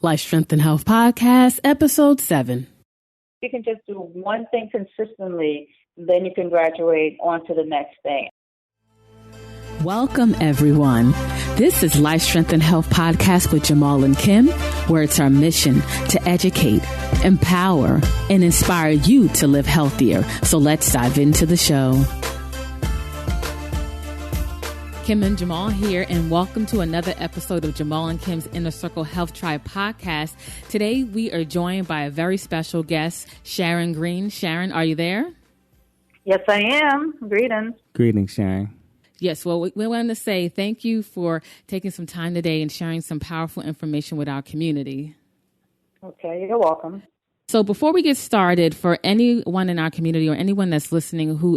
Life, Strength, and Health Podcast, Episode 7. You can just do one thing consistently, then you can graduate on to the next thing. Welcome, everyone. This is Life, Strength, and Health Podcast with Jamal and Kim, where it's our mission to educate, empower, and inspire you to live healthier. So let's dive into the show. Kim and Jamal here, and welcome to another episode of Jamal and Kim's Inner Circle Health Tribe podcast. Today, we are joined by a very special guest, Sharon Green. Sharon, are you there? Yes, I am. Greetings. Greetings, Sharon. Yes, well, we want to say thank you for taking some time today and sharing some powerful information with our community. Okay, you're welcome. So before we get started, for anyone in our community or anyone that's listening who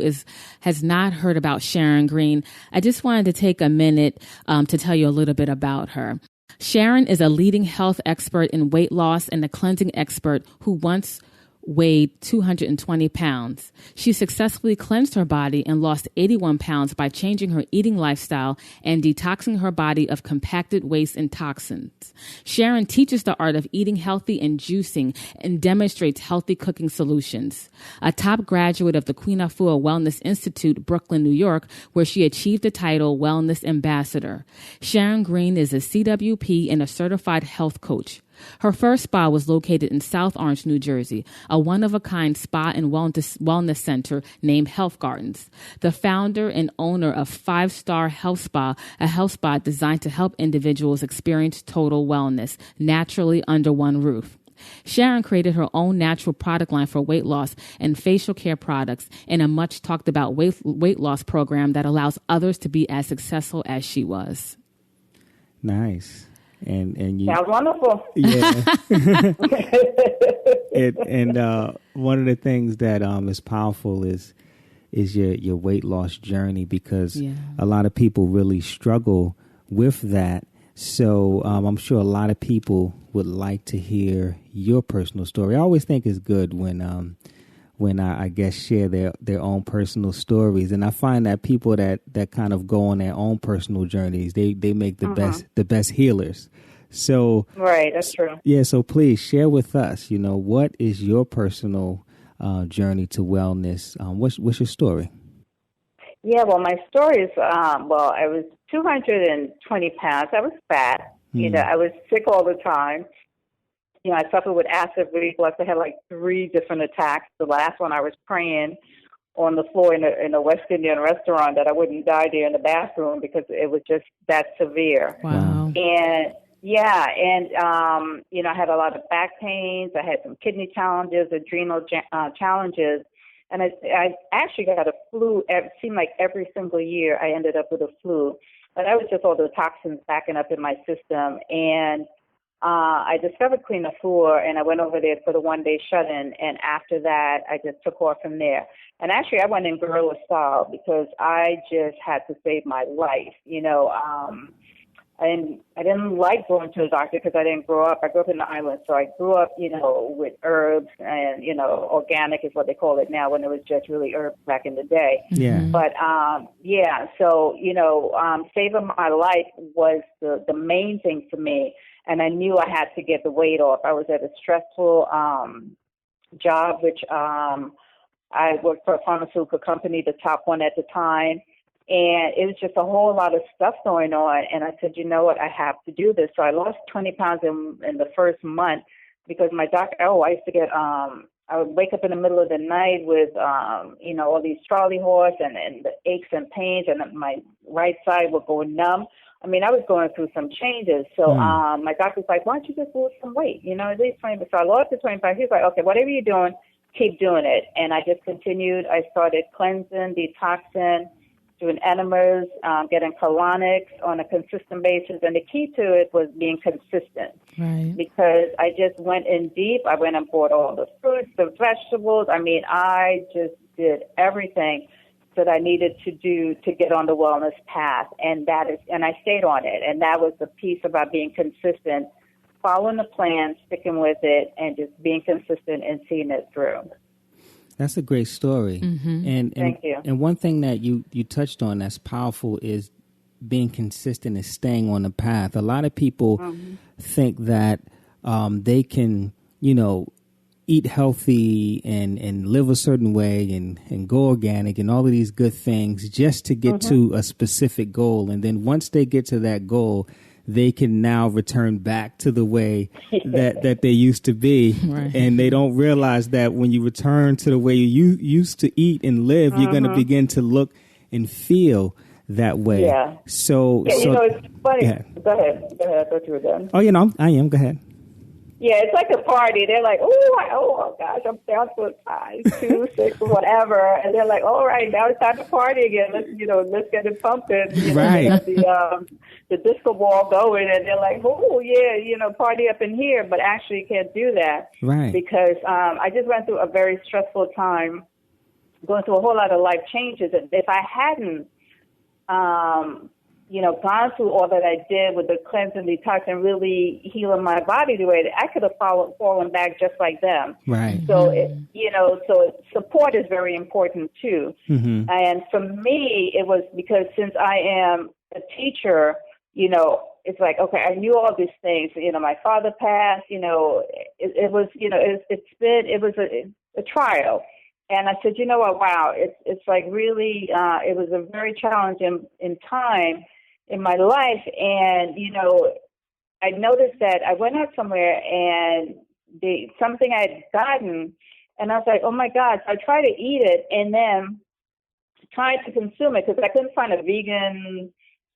has not heard about Sharon Green, I just wanted to take a minute to tell you a little bit about her. Sharon is a leading health expert in weight loss and a cleansing expert who once weighed 220 pounds. She successfully cleansed her body and lost 81 pounds by changing her eating lifestyle and detoxing her body of compacted waste and toxins. Sharon teaches the art of eating healthy and juicing and demonstrates healthy cooking solutions. A top graduate of the Queen Afua Wellness Institute, Brooklyn, New York, where she achieved the title Wellness Ambassador. Sharon Green is a CWP and a certified health coach. Her first spa was located in South Orange, New Jersey, a one-of-a-kind spa and wellness center named Health Gardens. The founder and owner of 5-Star Health Spa, a health spa designed to help individuals experience total wellness naturally under one roof. Sharon created her own natural product line for weight loss and facial care products and a much talked about weight loss program that allows others to be as successful as she was. Nice. And you sounds wonderful. Yeah. and one of the things that is powerful is your weight loss journey, because a lot of people really struggle with that. So I'm sure a lot of people would like to hear your personal story. I always think it's good when I guess share their own personal stories, and I find that people that kind of go on their own personal journeys, they make the best healers. So right, that's true. Yeah, so please share with us. What is your personal journey to wellness? What's your story? Yeah, well, my story is I was 220 pounds. I was fat. I was sick all the time. I suffered with acid reflux. I had like 3 different attacks. The last one, I was praying on the floor in a West Indian restaurant that I wouldn't die there in the bathroom because it was just that severe. Wow. And I had a lot of back pains. I had some kidney challenges, adrenal challenges. And I actually got a flu. It seemed like every single year I ended up with a flu. But that was just all the toxins backing up in my system. And I discovered Queen Afua, and I went over there for the one-day shut-in, and after that, I just took off from there. And actually, I went in guerrilla style because I just had to save my life. I didn't like going to the doctor because I didn't grow up. I grew up in the islands, so I grew up, with herbs and, organic is what they call it now, when it was just really herbs back in the day. Yeah. But, saving my life was the main thing for me. And I knew I had to get the weight off. I was at a stressful job, which I worked for a pharmaceutical company, the top one at the time. And it was just a whole lot of stuff going on. And I said, you know what, I have to do this. So I lost 20 pounds in the first month because my doctor, I used to get, I would wake up in the middle of the night with, all these Charlie horse and the aches and pains, and my right side would go numb. I mean, I was going through some changes. So my doctor's like, why don't you just lose some weight? At least 20. So I lost the 25. He's like, okay, whatever you're doing, keep doing it. And I just continued. I started cleansing, detoxing, doing enemas, getting colonics on a consistent basis. And the key to it was being consistent. Right. Because I just went in deep. I went and bought all the fruits, the vegetables. I mean, I just did everything that I needed to do to get on the wellness path. And I stayed on it. And that was the piece about being consistent, following the plan, sticking with it, and just being consistent and seeing it through. That's a great story. Mm-hmm. And Thank you. And one thing that you touched on that's powerful is being consistent and staying on the path. A lot of people think that they can, eat healthy and live a certain way and go organic and all of these good things just to get to a specific goal. And then once they get to that goal, they can now return back to the way that they used to be. Right. And they don't realize that when you return to the way you used to eat and live, you're going to begin to look and feel that way. Yeah. So it's funny. Yeah. Go ahead. I thought you were done. Oh, I am. Go ahead. Yeah, it's like a party. They're like, oh gosh, I'm down to a size 2, 6, whatever, and they're like, all right, now it's time to party again. Let's get it pumping. Right. The disco ball going, and they're like, oh yeah, party up in here, but actually can't do that. Right. Because I just went through a very stressful time, going through a whole lot of life changes, and if I hadn't gone through all that I did with the cleansing, detox, and really healing my body the way that I could have fallen back just like them. Right. So, so support is very important too. Mm-hmm. And for me, it was because since I am a teacher, it's like, okay, I knew all these things. My father passed, it was a trial. And I said, you know what, wow, it's like really, it was a very challenging in time in my life. And, I noticed that I went out somewhere and something I had gotten, and I was like, oh my God. So I tried to eat it and then tried to consume it because I couldn't find a vegan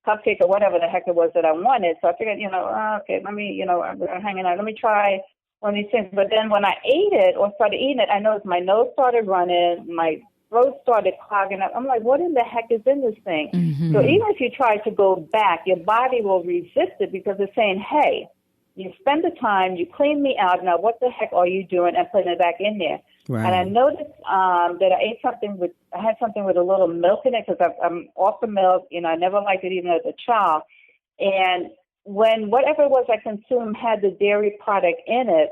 cupcake or whatever the heck it was that I wanted. So I figured, okay, let me, I'm hanging out. Let me try one of these things. But then when I ate it or started eating it, I noticed my nose started running, my throat started clogging up. I'm like, what in the heck is in this thing? Mm-hmm. So even if you try to go back, your body will resist it because it's saying, hey, you spend the time, you clean me out. Now, what the heck are you doing? And putting it back in there. Right. And I noticed that I had something with a little milk in it because I'm off the milk. I never liked it even as a child. And when whatever it was I consumed had the dairy product in it,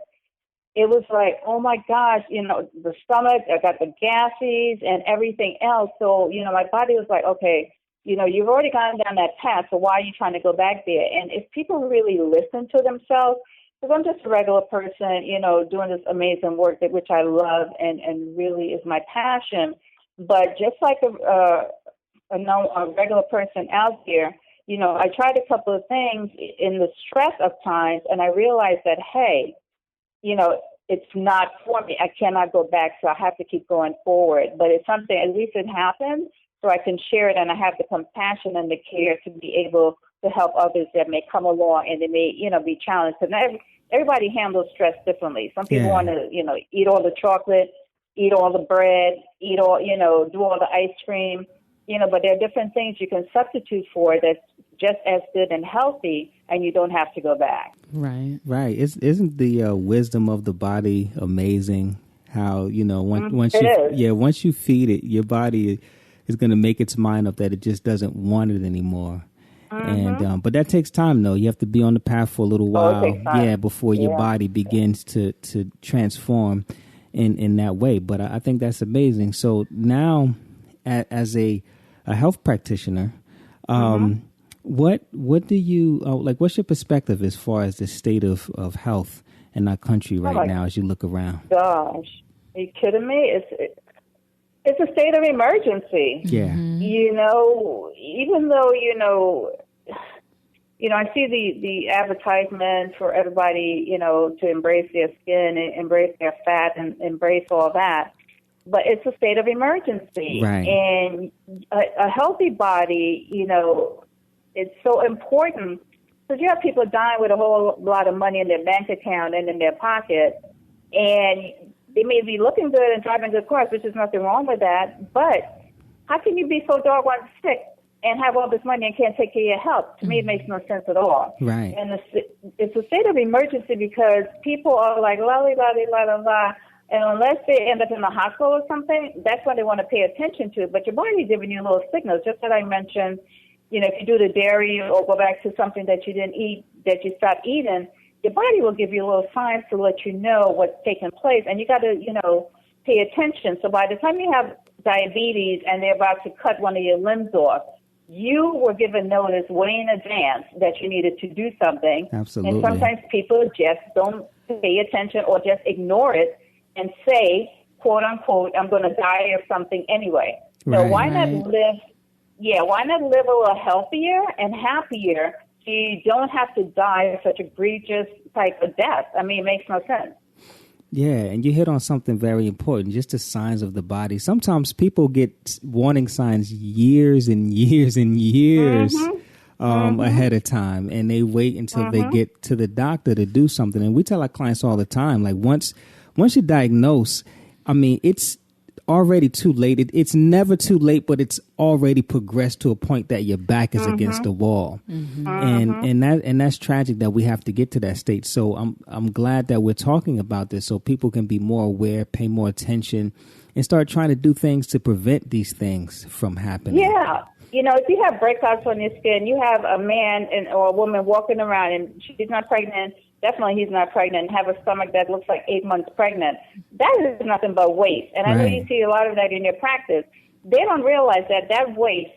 it was like, oh my gosh, the stomach, I got the gases and everything else. So, my body was like, okay, you've already gone down that path, so why are you trying to go back there? And if people really listen to themselves, because I'm just a regular person, doing this amazing work which I love and really is my passion. But just like a regular person out there, I tried a couple of things in the stress of times, and I realized that, hey, it's not for me. I cannot go back, so I have to keep going forward. But it's something, at least it happened, so I can share it, and I have the compassion and the care to be able to help others that may come along and they may, be challenged. Because everybody handles stress differently. Some people want to, eat all the chocolate, eat all the bread, eat all, do all the ice cream, but there are different things you can substitute for that's just as good and healthy, and you don't have to go back. Right. Isn't the wisdom of the body amazing? How, once you feed it, your body is going to make its mind up that it just doesn't want it anymore. Mm-hmm. And but that takes time, though. You have to be on the path for a little while, before your body begins to transform in that way. But I think that's amazing. So now, as a health practitioner, what do you what's your perspective as far as the state of health in our country right now as you look around? Gosh, are you kidding me? It's a state of emergency. Yeah. Even though, I see the advertisement for everybody, to embrace their skin, embrace their fat, and embrace all that. But it's a state of emergency. Right. And a healthy body, it's so important because you have people dying with a whole lot of money in their bank account and in their pocket, and they may be looking good and driving good cars, which is nothing wrong with that. But how can you be so doggone sick and have all this money and can't take care of your health? To me, it makes no sense at all. Right. And it's a state of emergency because people are like, la la la la la la. And unless they end up in the hospital or something, that's when they want to pay attention to. But your body's giving you little signals, just that I mentioned. If you do the dairy or go back to something that you didn't eat, that you stopped eating, your body will give you little signs to let you know what's taking place. And you got to, pay attention. So by the time you have diabetes and they're about to cut one of your limbs off, you were given notice way in advance that you needed to do something. Absolutely. And sometimes people just don't pay attention or just ignore it and say, quote unquote, I'm going to die of something anyway. So why not live a little healthier and happier so you don't have to die of such egregious type of death? I mean, it makes no sense. Yeah, and you hit on something very important, just the signs of the body. Sometimes people get warning signs years and years and years ahead of time, and they wait until they get to the doctor to do something. And we tell our clients all the time, like once you diagnose, I mean, it's already too late. It's never too late, but it's already progressed to a point that your back is against the wall, and that's tragic that we have to get to that state. So I'm glad that we're talking about this so people can be more aware, pay more attention, and start trying to do things to prevent these things from happening. Yeah. If you have breakouts on your skin, you have a man or a woman walking around and she's not pregnant, definitely he's not pregnant, have a stomach that looks like 8 months pregnant. That is nothing but waste. And I know you see a lot of that in your practice. They don't realize that waste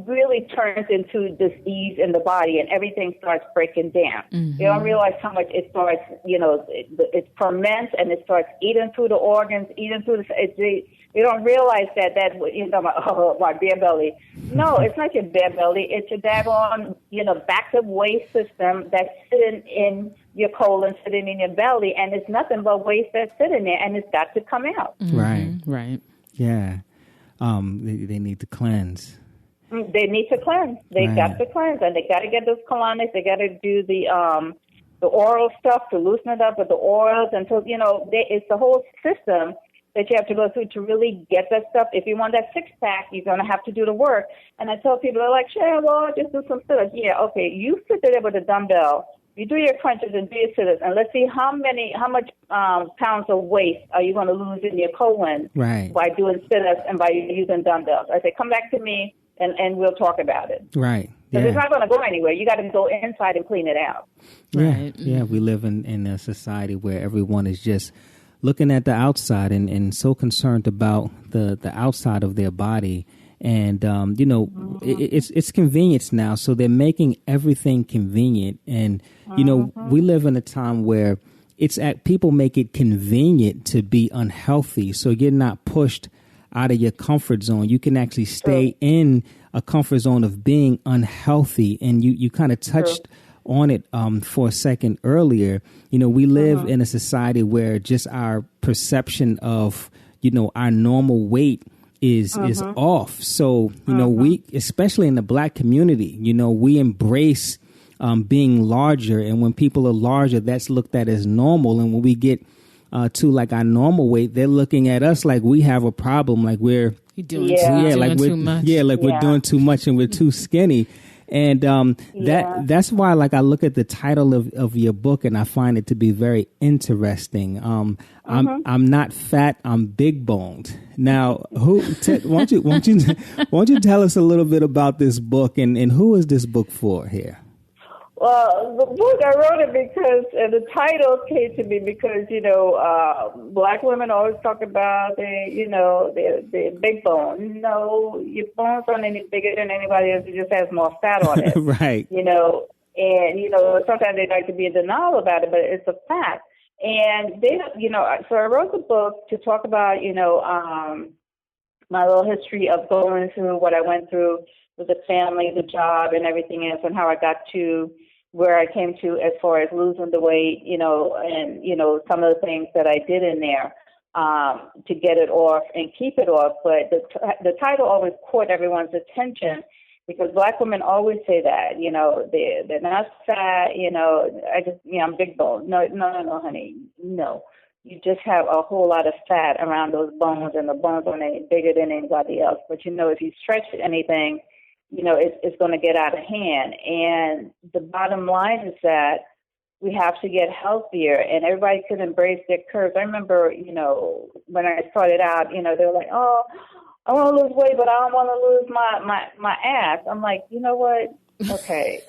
really turns into disease in the body and everything starts breaking down. They don't realize how much it starts, it ferments and it starts eating through the organs, eating through they don't realize that my bare belly. No, it's not your bare belly. It's your daggone, backed up waste system that's sitting in your colon, sitting in your belly, and it's nothing but waste that's sitting there, and it's got to come out. Right. Yeah. They need to cleanse. They need to cleanse. They got to cleanse, and they got to get those colonics. They got to do the oral stuff to loosen it up with the oils until it's the whole system that you have to go through to really get that stuff. If you want that six-pack, you're going to have to do the work. And I tell people, they're like, Sharon, well, just do some sit-ups. Yeah, okay, you sit there with a dumbbell, you do your crunches and do your sit-ups, and let's see how much pounds of waste are you going to lose in your colon by doing sit-ups and by using dumbbells. I say, come back to me, and we'll talk about it. Right. Because it's not going to go anywhere. You got to go inside and clean it out. Yeah, we live in a society where everyone is just looking at the outside and so concerned about the outside of their body. And, it's convenience now. So they're making everything convenient. And, we live in a time where people make it convenient to be unhealthy. So you're not pushed out of your comfort zone. You can actually stay in a comfort zone of being unhealthy. And you kind of touched on it for a second earlier. We live in a society where just our perception of, our normal weight is off. So, we, especially in the Black community, we embrace being larger. And when people are larger, that's looked at as normal. And when we get to like our normal weight, they're looking at us like we have a problem, like we're doing too much. Yeah, like we're doing too much and we're too skinny. And that's why, like, I look at the title of your book and I find it to be very interesting. I'm not fat, I'm big boned. Now, won't you tell us a little bit about this book and who is this book for here? Well, the book, I wrote it because the title came to me because, Black women always talk about their big bone. No, your bones aren't any bigger than anybody else. It just has more fat on it. Right. And, sometimes they like to be in denial about it, but it's a fact. And so I wrote the book to talk about, my little history of going through what I went through with the family, the job, and everything else, and how I got to where I came to as far as losing the weight, and, some of the things that I did in there to get it off and keep it off. But the title always caught everyone's attention because Black women always say that, they're not fat, I'm big bone. No, honey, no. You just have a whole lot of fat around those bones, and the bones aren't any bigger than anybody else. But, if you stretch anything, it's going to get out of hand. And the bottom line is that we have to get healthier, and everybody could embrace their curves. I remember, when I started out, they were like, oh, I want to lose weight, but I don't want to lose my ass. I'm like, you know what? Okay.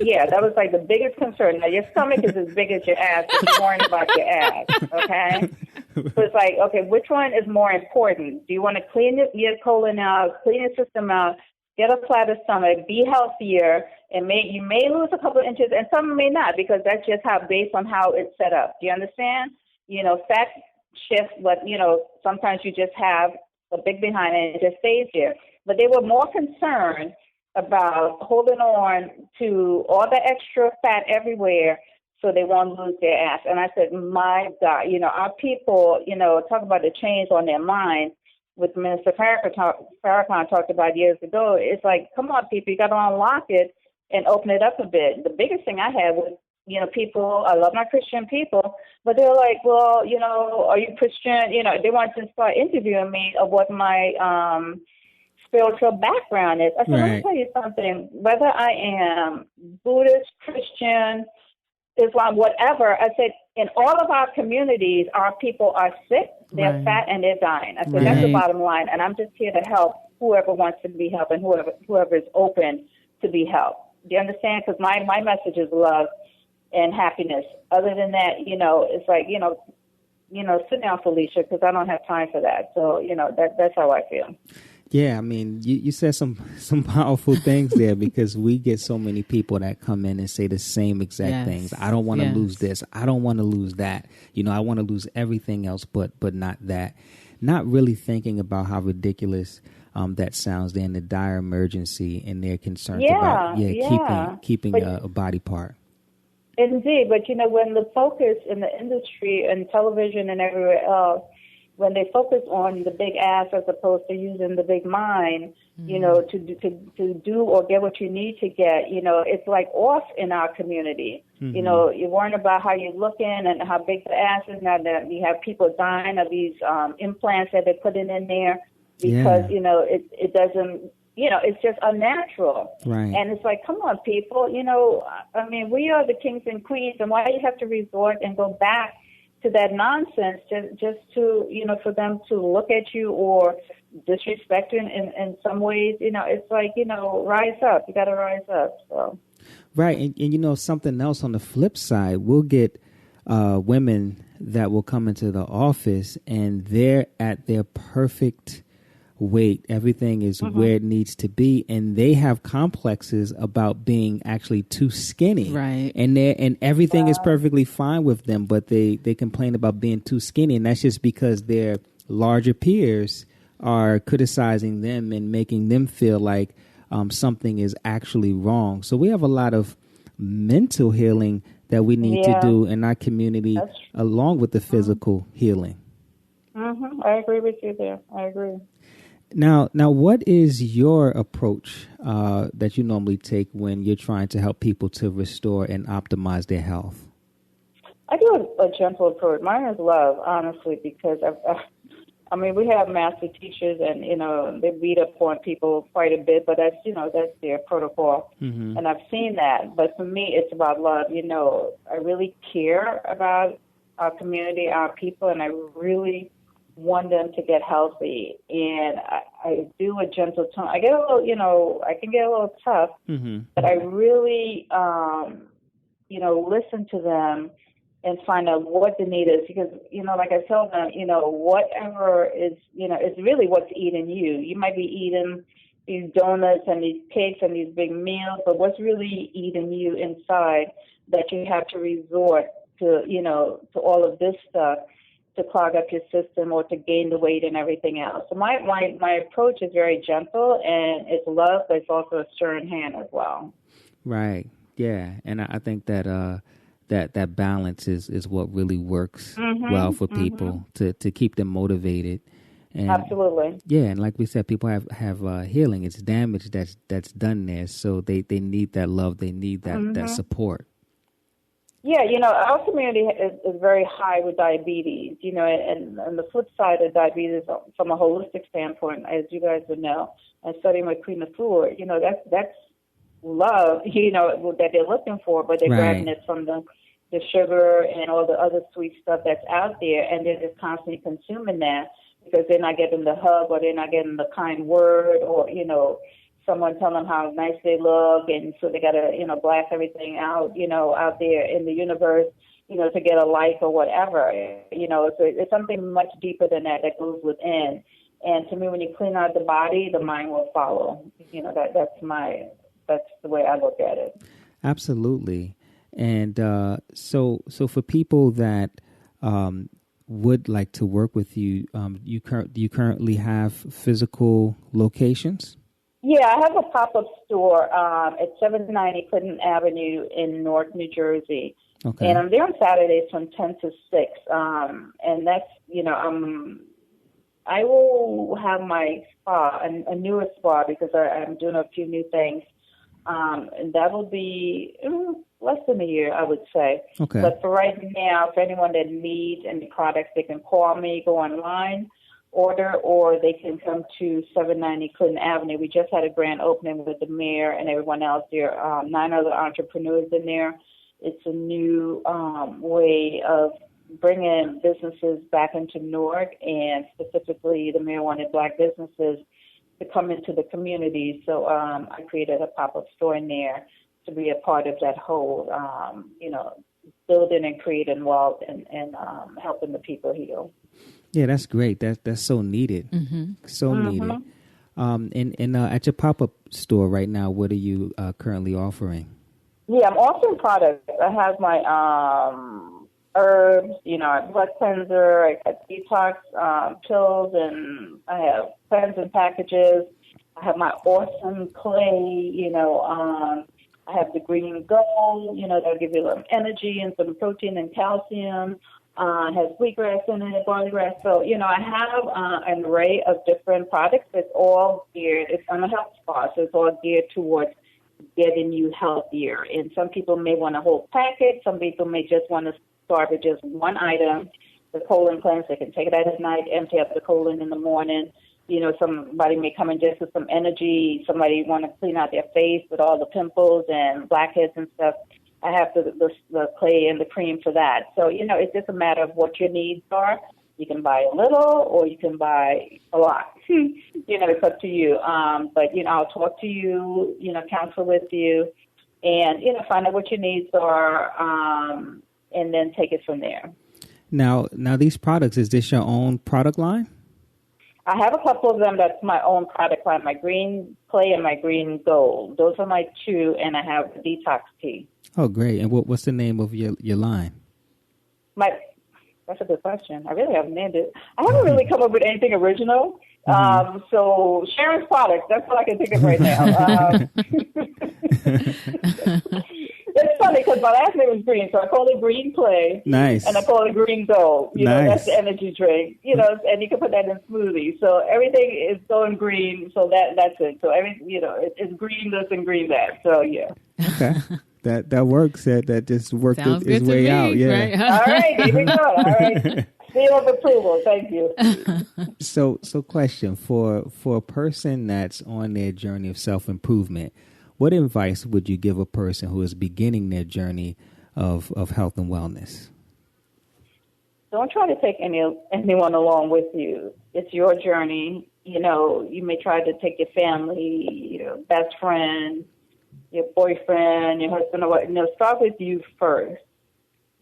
Yeah, that was like the biggest concern. Now, your stomach is as big as your ass, but you're worrying about your ass, okay? So it's like, okay, which one is more important? Do you want to clean your colon out, clean your system out, get a flatter stomach, be healthier, and you may lose a couple of inches, and some may not, because that's just based on how it's set up. Do you understand? Fat shifts, but sometimes you just have a big behind and it just stays there. But they were more concerned about holding on to all the extra fat everywhere so they won't lose their ass. And I said, my God, our people, talk about the change on their minds. With Minister Farrakhan talked about years ago, it's like, come on, people, you got to unlock it and open it up a bit. The biggest thing I had was, people, I love my Christian people, but they're like, well, are you Christian? They want to start interviewing me of what my spiritual background is. I said, Let me tell you something. Whether I am Buddhist, Christian, Islam, whatever, I said, in all of our communities, our people are sick, they're fat, and they're dying. I said, that's the bottom line. And I'm just here to help whoever wants to be helped and whoever is open to be helped. Do you understand? Because my message is love and happiness. Other than that, it's like, sit down, Felicia, because I don't have time for that. So, that's how I feel. Yeah, I mean, you said some powerful things there, because we get so many people that come in and say the same exact things. I don't want to lose this. I don't want to lose that. I want to lose everything else, but not that. Not really thinking about how ridiculous that sounds. They're in the dire emergency, and they're concerned about keeping a body part. Indeed, but when the focus in the industry and television and everywhere else, when they focus on the big ass as opposed to using the big mind, to do or get what you need to get, it's like off in our community. You're worrying about how you're looking and how big the ass is. Now that you have people dying of these implants that they're putting in there because, it doesn't, it's just unnatural. Right. And it's like, come on, people, I mean, we are the kings and queens, and why do you have to resort and go back to that nonsense just to, for them to look at you or disrespect you in some ways? It's like, rise up. You got to rise up. So. Right. And something else on the flip side, we'll get women that will come into the office and they're at their perfect weight. Everything is where it needs to be, and they have complexes about being actually too skinny. Right. And everything is perfectly fine with them, but they complain about being too skinny, and that's just because their larger peers are criticizing them and making them feel like something is actually wrong. So we have a lot of mental healing that we need to do in our community, along with the physical healing. I agree with you there. I agree. Now, what is your approach that you normally take when you're trying to help people to restore and optimize their health? I do a gentle approach. Mine is love, honestly, because we have master teachers, and they beat up on people quite a bit, but that's their protocol, and I've seen that. But for me, it's about love. I really care about our community, our people, and I really want them to get healthy, and I do a gentle tone. I get a little, I can get a little tough, but I really, listen to them and find out what the need is, because, like I tell them, whatever is, is really what's eating you. You might be eating these donuts and these cakes and these big meals, but what's really eating you inside that you have to resort to, to all of this stuff to clog up your system or to gain the weight and everything else. So my approach is very gentle, and it's love, but it's also a stern hand as well. Right. Yeah. And I think that that balance is what really works well for people to keep them motivated. And absolutely. Yeah, and like we said, people have healing. It's damage that's done there, so they need that love. They need that support. Yeah, our community is very high with diabetes, and the flip side of diabetes from a holistic standpoint, as you guys would know, and studying with Queen Afua, that's love, that they're looking for, but they're grabbing it from the sugar and all the other sweet stuff that's out there, and they're just constantly consuming that because they're not getting the hug, or they're not getting the kind word, or, someone telling them how nice they look, and so they got to, blast everything out, out there in the universe, to get a like or whatever, so it's something much deeper than that goes within. And to me, when you clean out the body, the mind will follow. That's the way I look at it. Absolutely. And so for people that would like to work with you, do you currently have physical locations? Yeah, I have a pop-up store at 790 Clinton Avenue in Newark, New Jersey. Okay. And I'm there on Saturdays from 10 to 6. And that's, I will have my spa, a newer spa, because I'm doing a few new things. And that will be less than a year, I would say. Okay. But for right now, for anyone that needs any products, they can call me, go online, order, or they can come to 790 Clinton Avenue. We just had a grand opening with the mayor and everyone else there. 9 other entrepreneurs in there. It's a new way of bringing businesses back into Newark, and specifically the mayor wanted Black businesses to come into the community. So I created a pop-up store in there to be a part of that whole, building and creating wealth and helping the people heal. Yeah, that's great. That's so needed. Mm-hmm. So needed. And at your pop-up store right now, what are you currently offering? Yeah, I'm offering products. I have my herbs, blood cleanser, I got detox pills, and I have cleansing packages. I have my awesome clay, I have the green gold, that'll give you a little energy and some protein and calcium. It has wheatgrass in it, barley grass. So, I have an array of different products. It's all geared, I'm a health spa, so it's all geared towards getting you healthier. And some people may want a whole packet. Some people may just want to start with just one item, the colon cleanse. They can take it out at night, empty out the colon in the morning. Somebody may come in just with some energy. Somebody want to clean out their face with all the pimples and blackheads and stuff. I have the clay and the cream for that. So, it's just a matter of what your needs are. You can buy a little or you can buy a lot. It's up to you. But, I'll talk to you, counsel with you, and, find out what your needs are, and then take it from there. Now these products, is this your own product line? I have a couple of them that's my own product line, my green clay and my green gold. Those are my two, and I have the detox tea. Oh, great. And what's the name of your line? That's a good question. I really haven't named it. I haven't really come up with anything original. So Sharon's products, that's what I can think of right now. It's funny because my last name is Green, so I call it green clay. Nice. And I call it green gold. Nice. That's the energy drink. And you can put that in smoothies. So everything is going green. So that's it. So it's green this and green that. So yeah. Okay. That works. That just worked Sounds its way me, out. Yeah. Right? All right, here we go. All right. Seal of approval. Thank you. So question for a person that's on their journey of self-improvement, what advice would you give a person who is beginning their journey of health and wellness? Don't try to take anyone along with you. It's your journey. You may try to take your family, your best friend, your boyfriend, your husband, or what. Start with you first.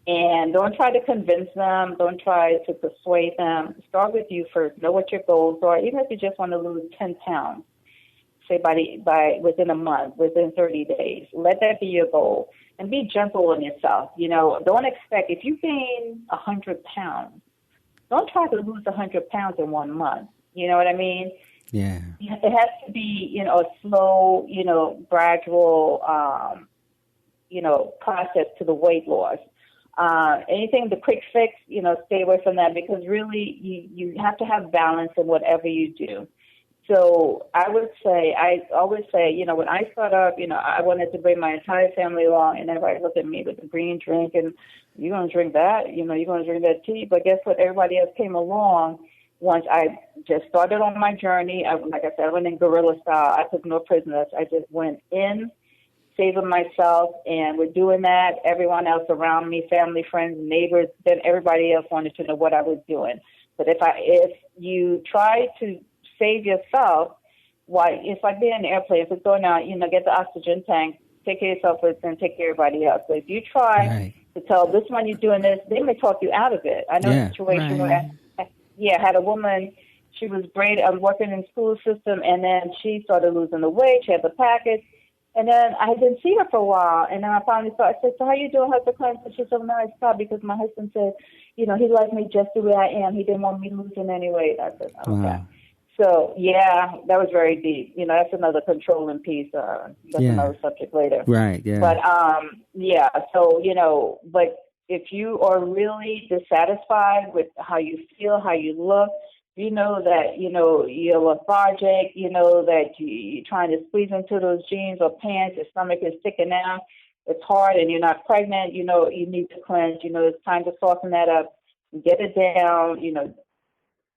And don't try to convince them. Don't try to persuade them. Start with you first. Know what your goals are. Even if you just want to lose 10 pounds, say by within a month, within 30 days, let that be your goal. And be gentle on yourself. Don't expect, if you gain 100 pounds, don't try to lose 100 pounds in 1 month. You know what I mean? Yeah. It has to be, a slow, gradual, process to the weight loss. Anything, the quick fix, stay away from that, because really you have to have balance in whatever you do. So I always say, when I start up, I wanted to bring my entire family along, and everybody looked at me with the green drink, and you're going to drink that, you're going to drink that tea. But guess what? Everybody else came along. Once I just started on my journey, like I said, I went in guerrilla style. I took no prisoners. I just went in, saving myself, and with doing that, everyone else around me, family, friends, neighbors, then everybody else wanted to know what I was doing. But if you try to save yourself, it's like being in an airplane. If it's going out, get the oxygen tank, take care of yourself first, and take care of everybody else. So if you try to tell this one you're doing this, they may talk you out of it. I know a situation where I had a woman She was great. I was working in the school system, and then she started losing the weight. She had the package. And then I didn't see her for a while. And then I finally saw, I said, so how you doing, Husband Cleanse? And she said, no, I stopped because my husband said, he liked me just the way I am. He didn't want me losing any weight. I said, okay. Wow. So, yeah, that was very deep. That's another controlling piece. That's another subject later. Right, yeah. But, so, but if you are really dissatisfied with how you feel, how you look, that, you're lethargic, that you're trying to squeeze into those jeans or pants, your stomach is sticking out, it's hard, and you're not pregnant, you need to cleanse, it's time to soften that up, get it down,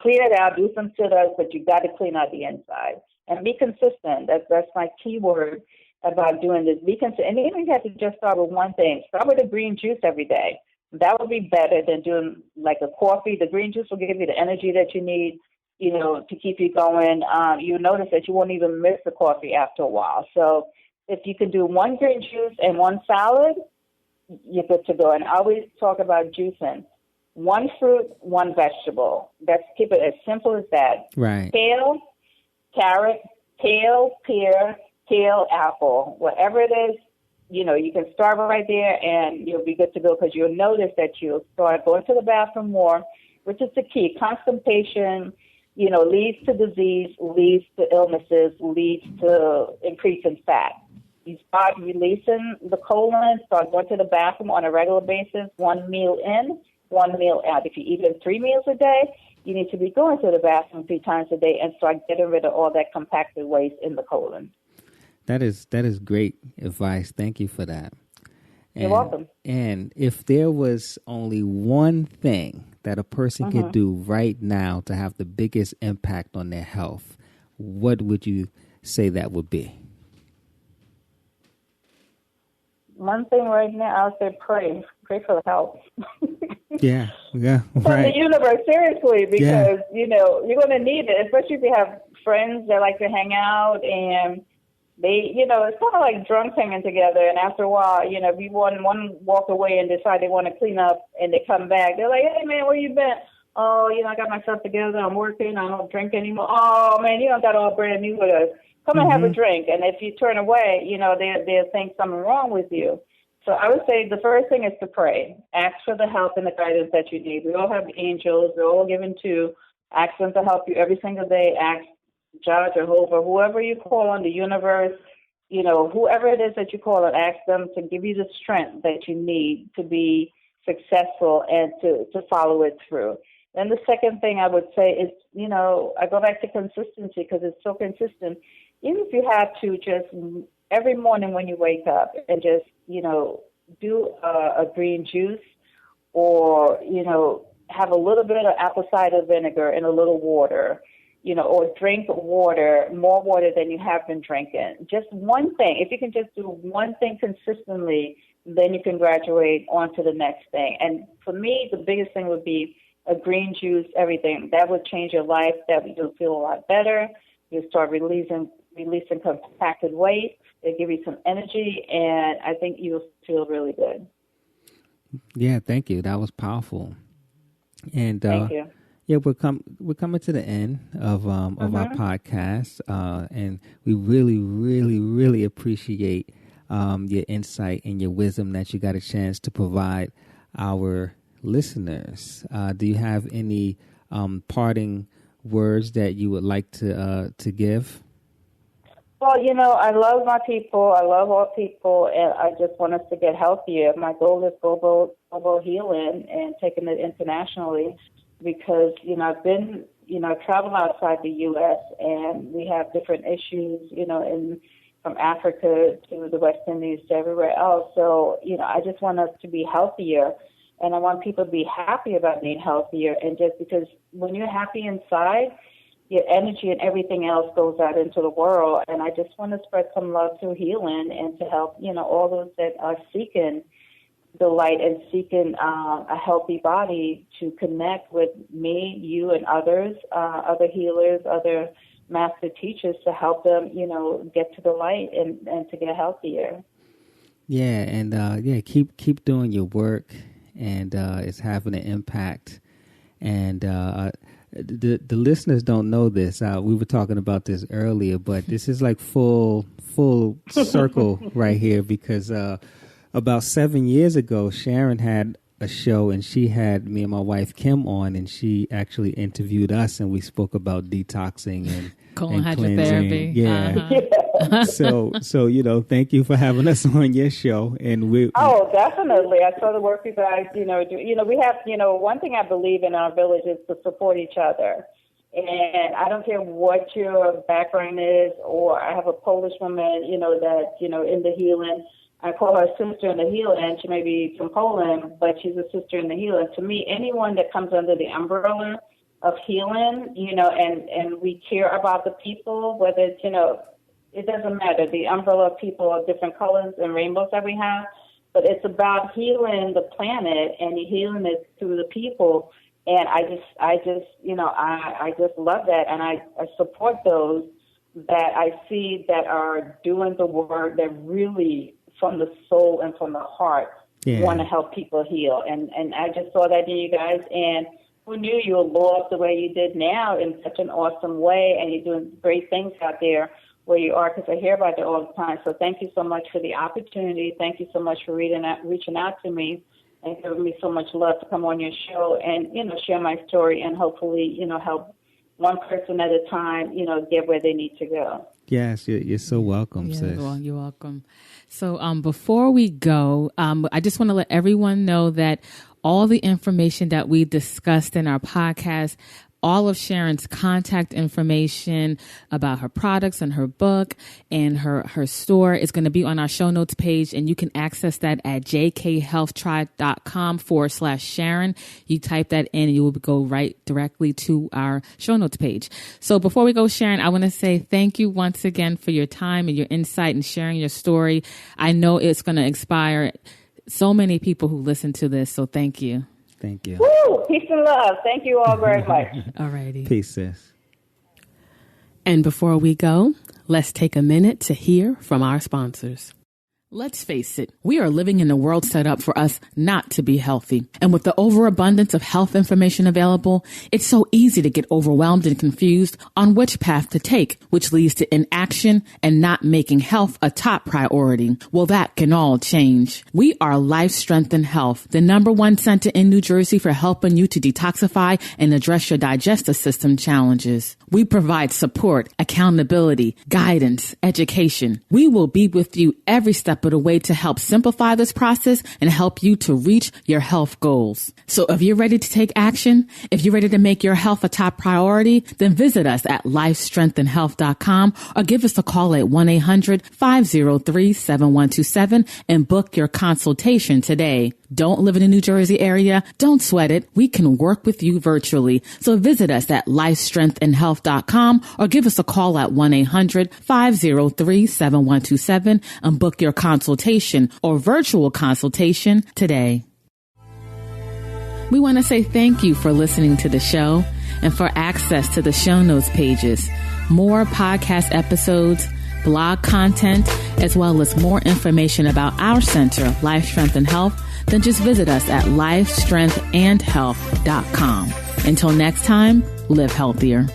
clean it out, do some sit-ups, but you got to clean out the inside. And be consistent. That's my key word about doing this. Be consistent. And even if you have to just start with one thing, start with a green juice every day. That would be better than doing like a coffee. The green juice will give you the energy that you need, to keep you going. You'll notice that you won't even miss the coffee after a while. So if you can do one green juice and one salad, you're good to go. And I always talk about juicing. One fruit, one vegetable. Let's keep it as simple as that. Right. Kale, carrot, kale, pear, kale, apple. Whatever it is, you can start right there and you'll be good to go because you'll notice that you'll start going to the bathroom more, which is the key. Constipation, leads to disease, leads to illnesses, leads to increase in fat. You start releasing the colon, start going to the bathroom on a regular basis, one meal in, one meal out. If you're eating 3 meals a day, you need to be going to the bathroom 3 times a day and start getting rid of all that compacted waste in the colon. That is great advice. Thank you for that. You're welcome. And if there was only one thing that a person could do right now to have the biggest impact on their health, what would you say that would be? One thing right now, I would say pray. Pray for the health. Yeah, right. From the universe, seriously, because, you're going to need it, especially if you have friends that like to hang out and they, it's kind of like drunks hanging together. And after a while, if you one walk away and decide they want to clean up and they come back, they're like, hey, man, where you been? Oh, I got myself together. I'm working. I don't drink anymore. Oh, man, you don't got all brand new with us. Come and have a drink. And if you turn away, they'll think something wrong with you. So I would say the first thing is to pray. Ask for the help and the guidance that you need. We all have angels. They're all given to. Ask them to help you every single day. Ask Jah, Jehovah, whoever you call on, the universe, whoever it is that you call on, ask them to give you the strength that you need to be successful and to follow it through. Then the second thing I would say is, I go back to consistency because it's so consistent. Even if you have to just every morning when you wake up and just, do a green juice or, have a little bit of apple cider vinegar and a little water, or drink water, more water than you have been drinking. Just one thing. If you can just do one thing consistently, then you can graduate on to the next thing. And for me, the biggest thing would be a green juice, everything. That would change your life. That you'll feel a lot better. You'll start releasing compacted waste. It'll give you some energy, and I think you'll feel really good. Yeah, thank you. That was powerful. And thank you. Yeah, we're coming to the end of our podcast, and we really, really, really appreciate your insight and your wisdom that you got a chance to provide our listeners. Do you have any parting words that you would like to give? Well, I love my people. I love all people, and I just want us to get healthier. My goal is global healing and taking it internationally because, I've been, traveled outside the U.S., and we have different issues, from Africa to the West Indies to everywhere else. So, I just want us to be healthier, and I want people to be happy about being healthier. And just because when you're happy inside, your energy and everything else goes out into the world. And I just want to spread some love through healing and to help, all those that are seeking the light and seeking a healthy body to connect with me, you, and others, other healers, other master teachers to help them, get to the light and to get healthier. Yeah, and keep doing your work, and it's having an impact. And the listeners don't know this. We were talking about this earlier, but this is like full circle right here, because about 7 years ago, Sharon had a show, and she had me and my wife Kim on, and she actually interviewed us, and we spoke about detoxing and colon hydrotherapy. Yeah. Uh-huh. So thank you for having us on your show. And definitely. I saw the work you guys do. We have one thing I believe in our village is to support each other. And I don't care what your background is, or I have a Polish woman, that in the healing. I call her sister in the healing. She may be from Poland, but she's a sister in the healing. To me, anyone that comes under the umbrella of healing, and we care about the people, whether it's, it doesn't matter. The umbrella of people are different colors and rainbows that we have, but it's about healing the planet and healing it through the people. And I just love that, and I support those that I see that are doing the work that really, from the soul and from the heart, want to help people heal. And I just saw that in you guys. And who knew you would blow up the way you did now in such an awesome way, and you're doing great things out there where you are, because I hear about it all the time. So thank you so much for the opportunity. Thank you so much for reaching out to me and giving me so much love to come on your show and, share my story and hopefully, help one person at a time, get where they need to go. Yes, you're so welcome, sis. Well, you're welcome. So before we go, I just want to let everyone know that all the information that we discussed in our podcast, all of Sharon's contact information about her products and her book and her store is going to be on our show notes page, and you can access that at jkhealthtribe.com/Sharon. You type that in and you will go right directly to our show notes page. So before we go, Sharon, I want to say thank you once again for your time and your insight and sharing your story. I know it's going to inspire so many people who listen to this. So thank you. Thank you. Woo! Peace and love. Thank you all very much. All righty. Peace, sis. And before we go, let's take a minute to hear from our sponsors. Let's face it, we are living in a world set up for us not to be healthy. And with the overabundance of health information available, it's so easy to get overwhelmed and confused on which path to take, which leads to inaction and not making health a top priority. Well, that can all change. We are Life Strength and Health, the #1 center in New Jersey for helping you to detoxify and address your digestive system challenges. We provide support, accountability, guidance, education. We will be with you every step of the way to help simplify this process and help you to reach your health goals. So if you're ready to take action, if you're ready to make your health a top priority, then visit us at lifestrengthandhealth.com or give us a call at 1-800-503-7127 and book your consultation today. Don't live in the New Jersey area? Don't sweat it. We can work with you virtually. So visit us at lifestrengthandhealth.com or give us a call at 1-800-503-7127 and book your consultation or virtual consultation today. We want to say thank you for listening to the show and for access to the show notes pages, more podcast episodes, blog content, as well as more information about our center, Life Strength and Health, then just visit us at lifestrengthandhealth.com. Until next time, live healthier.